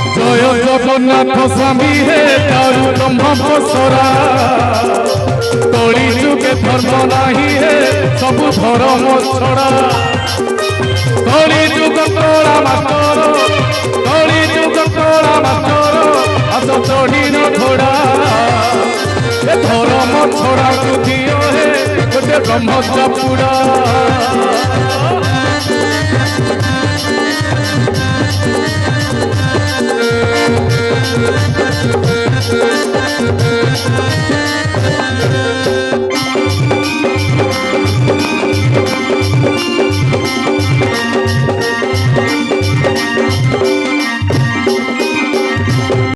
जगन्नाथ स्वामी हे तारु ब्रह्म बसरा कली जुगे धर्म नाही हे सब धर्म छड़ा कली जुग तोड़ा मातर कली जुग तोड़ा मातर आस चढ़ी न घोड़ा धर्म छड़ा दियो हे गोटे ब्रह्म चापुड़ा